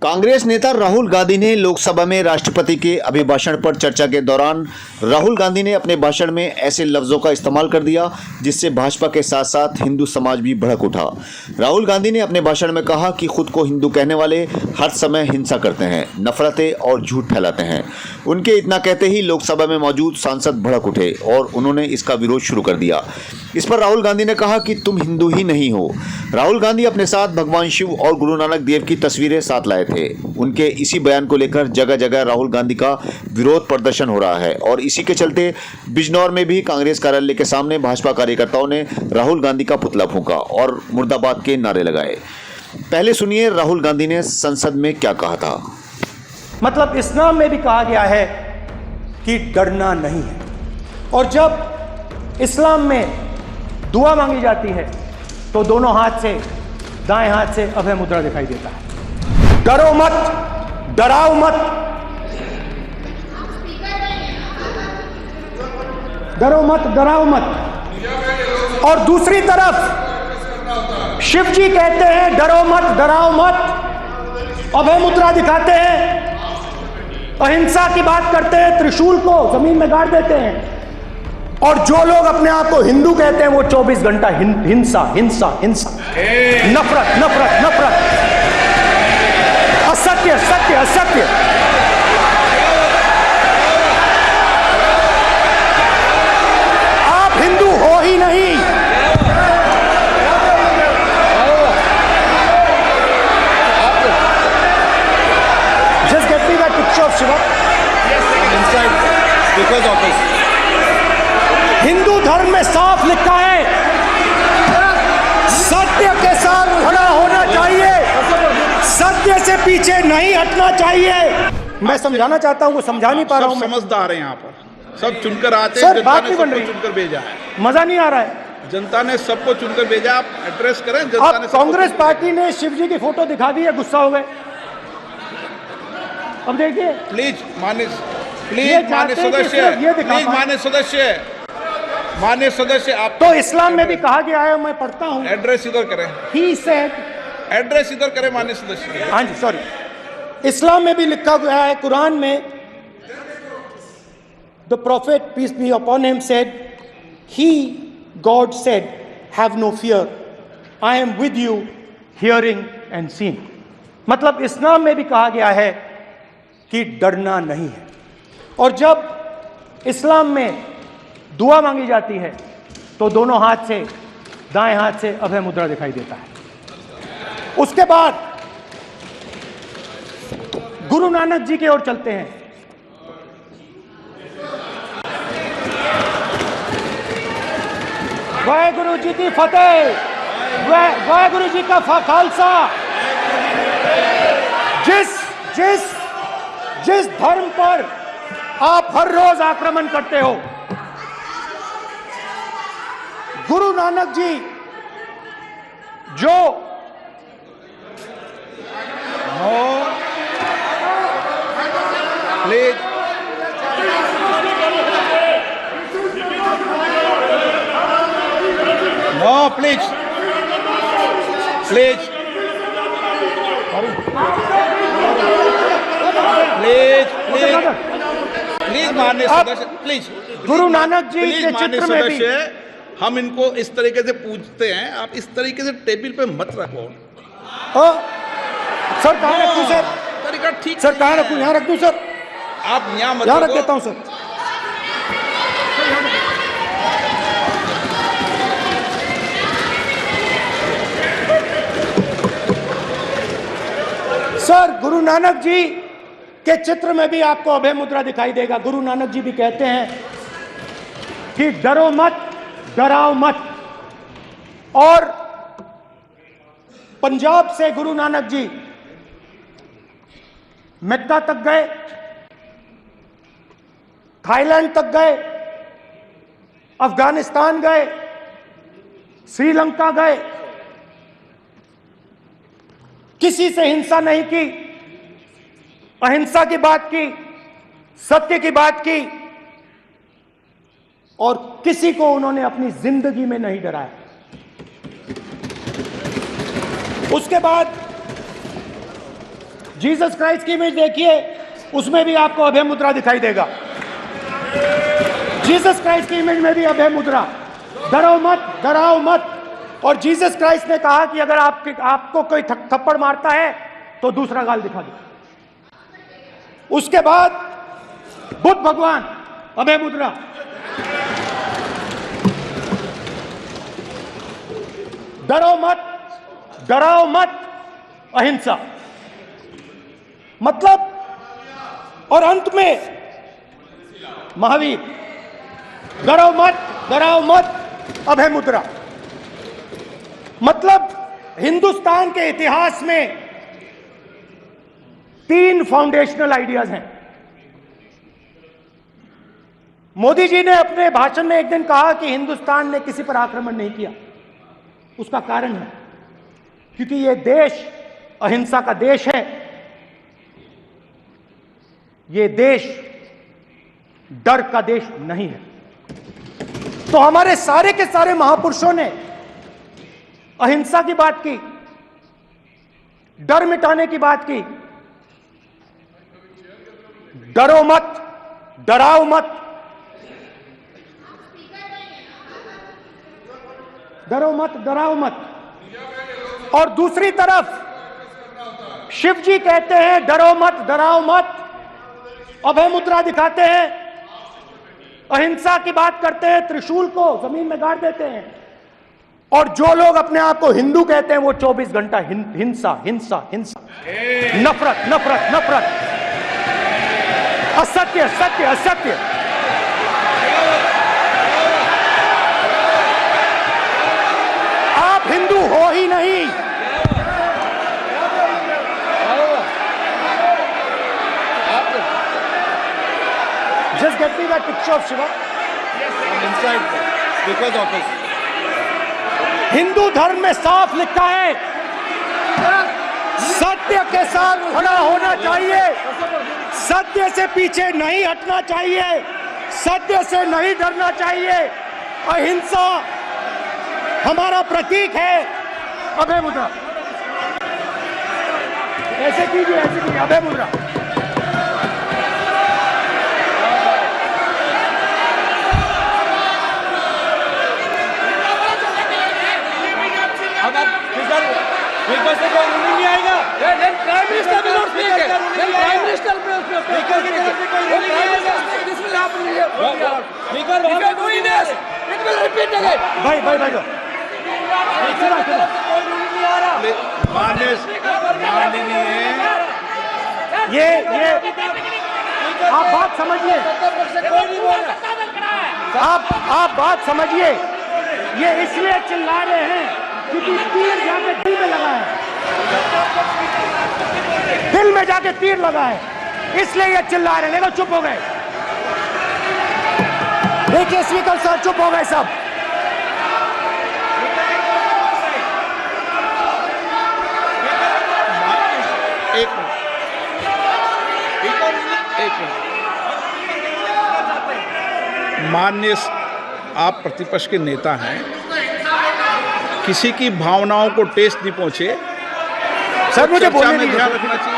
कांग्रेस नेता राहुल गांधी ने लोकसभा में राष्ट्रपति के अभिभाषण पर चर्चा के दौरान राहुल गांधी ने अपने भाषण में ऐसे लफ्जों का इस्तेमाल कर दिया जिससे भाजपा के साथ साथ हिंदू समाज भी भड़क उठा। राहुल गांधी ने अपने भाषण में कहा कि खुद को हिंदू कहने वाले हर समय हिंसा करते हैं, नफरतें और झूठ फैलाते हैं। उनके इतना कहते ही लोकसभा में मौजूद सांसद भड़क उठे और उन्होंने इसका विरोध शुरू कर दिया। इस पर राहुल गांधी ने कहा कि तुम हिंदू ही नहीं हो। राहुल गांधी अपने साथ भगवान शिव और गुरु नानक देव की तस्वीरें साथ लाए थे। उनके इसी बयान को लेकर जगह जगह राहुल गांधी का विरोध प्रदर्शन हो रहा है और इसी के चलते बिजनौर में भी कांग्रेस कार्यालय के सामने भाजपा कार्यकर्ताओं ने राहुल गांधी का पुतला फूंका और मुर्दाबाद के नारे लगाए। पहले सुनिए राहुल गांधी ने संसद में क्या कहा था। मतलब इस्लाम में भी कहा गया है कि डरना नहीं है, और जब इस्लाम में दुआ मांगी जाती है तो दोनों हाथ से, दाएं हाथ से अभय मुद्रा दिखाई देता है। डरो मत, डराओ मत, डरो मत, डराओ मत। और दूसरी तरफ शिव जी कहते हैं डरो मत, डराओ मत, अभय मुद्रा दिखाते हैं, अहिंसा की बात करते हैं, त्रिशूल को जमीन में गाड़ देते हैं। और जो लोग अपने आप को हिंदू कहते हैं वो 24 घंटा हिंसा हिंसा हिंसा, नफरत नफरत नफरत, असत्य सत्य असत्य। आप हिंदू हो ही नहीं। Just get me that picture of Shiva. Inside, because of this. Hindu धर्म में साफ लिखा है सत्य के साथ खड़ा होना चाहिए, सत्य से पीछे नहीं हटना चाहिए। मैं समझाना चाहता हूँ, वो समझा नहीं पा रहा हूँ। समझदार है यहाँ पर, सब चुनकर आते हैं। सर, जनता बात ने नहीं बन सबको रही, चुनकर भेजा है। मजा नहीं आ रहा है। जनता ने सबको चुनकर भेजा, आप एड्रेस करें। जनता अब ने सबको कांग्रेस चुनकर पार्टी ने शिव जी की फोटो दिखा दी है, गुस्सा हो गए। अब देखिए, प्लीज मान्य सदस्य, प्लीज मान्य सदस्य, आप तो इस्लाम में भी कहा गया है, मैं पढ़ता हूँ। एड्रेस इधर करें, ही सेड, एड्रेस इधर करें मान्य सदस्य। हाँ जी, सॉरी, इस्लाम में भी लिखा गया है, कुरान में, the prophet peace be upon him said, he God said have no fear, I am with you hearing and seeing. मतलब इस्लाम में भी कहा गया है कि डरना नहीं है। और जब इस्लाम में दुआ मांगी जाती है तो दोनों हाथ से, दाएं हाथ से अभय मुद्रा दिखाई देता है। उसके बाद गुरु नानक जी की ओर चलते हैं। वाहेगुरु जी की फतेह, वाहेगुरु जी का खालसा। जिस धर्म पर आप हर रोज आक्रमण करते हो, गुरु नानक जी जो please no, please please please please please मान्य सदस्य, प्लीज। गुरु नानक जी के मान्य चित्र में भी, सदस्य, हम इनको इस तरीके से पूछते हैं, आप इस तरीके से टेबल पे मत रखो। सर कहाँ रखूं सर? तरीका ठीक सर कहाँ रखूं? यहाँ रख दूं सर? आप यहाँ मत यहाँ रख रखो। देता हूं सर। सर, गुरु नानक जी के चित्र में भी आपको अभय मुद्रा दिखाई देगा। गुरु नानक जी भी कहते हैं कि डरो मत, डराओ मत। और पंजाब से गुरु नानक जी मेक्का तक गए, थाईलैंड तक गए, अफगानिस्तान गए, श्रीलंका गए, किसी से हिंसा नहीं की, अहिंसा की बात की, सत्य की बात की, और किसी को उन्होंने अपनी जिंदगी में नहीं डराया। उसके बाद जीसस क्राइस्ट की इमेज देखिए, उसमें भी आपको अभय मुद्रा दिखाई देगा। जीसस क्राइस्ट की इमेज में भी अभय मुद्रा, डरो मत, डराओ मत। और जीसस क्राइस्ट ने कहा कि अगर आपको कोई थप्पड़ मारता है तो दूसरा गाल दिखा दो। उसके बाद बुद्ध भगवान, अभय मुद्रा, डरो मत, डराओ मत, अहिंसा। मतलब, और अंत में महावीर, डरो मत, डराओ मत, अभय मुद्रा। मतलब हिंदुस्तान के इतिहास में 3 फाउंडेशनल आइडियाज हैं। मोदी जी ने अपने भाषण में एक दिन कहा कि हिंदुस्तान ने किसी पर आक्रमण नहीं किया। उसका कारण है क्योंकि यह देश अहिंसा का देश है। यह देश डर का देश नहीं है। तो हमारे सारे के सारे महापुरुषों ने अहिंसा की बात की, डर मिटाने की बात की। डरो मत, डराओ मत, डरो मत, डराओ मत। और दूसरी तरफ शिव जी कहते हैं डरो मत, डराओ मत, अभय मुद्रा दिखाते हैं, अहिंसा की बात करते हैं, त्रिशूल को जमीन में गाड़ देते हैं। और जो लोग अपने आप को हिंदू कहते हैं वो 24 घंटा हिंसा, हिंसा, हिंसा, नफरत, नफरत, नफरत, असत्य, सत्य, असत्य। आप हिंदू हो ही नहीं। Just get me that picture of Shiva. inside speaker's office. Hindu धर्म में साफ लिखा है, सत्य के साथ खड़ा होना चाहिए, सत्य से पीछे नहीं हटना चाहिए, सत्य से नहीं डरना चाहिए। अहिंसा हमारा प्रतीक है। अभय मुद्रा, ऐसे कीजिए, ऐसे कीजिए, अभय मुद्रा। स्पीकर से कोई रूलिंग नहीं आएगा। प्राइम मिनिस्टर भी नोट स्पीक है। प्राइम मिनिस्टर पे स्पीकर की तरफ से कोई रूलिंग नहीं आएगा। This will happen. स्पीकर वहां पे doing this, it will repeat again. भाई भाई भाई, कोई रूलिंग नहीं आ रहा। माननीय ये आप बात समझिए, कोई नहीं बोल रहा। आप बात समझिए। ये इसलिए चिल्ला रहे हैं क्योंकि तीर जाके दिल में लगा है, दिल में जाके तीर लगा है, इसलिए ये चिल्ला रहे हैं। देखो चुप हो गए, देखिए स्पीकर साहब चुप हो गए सब। एक मिनट। माननीय आप प्रतिपक्ष के नेता हैं, किसी की भावनाओं को टेस्ट नहीं पहुंचे। सर मुझे चर्चा बोलने में दीजिए। ध्यान रखना चाहिए।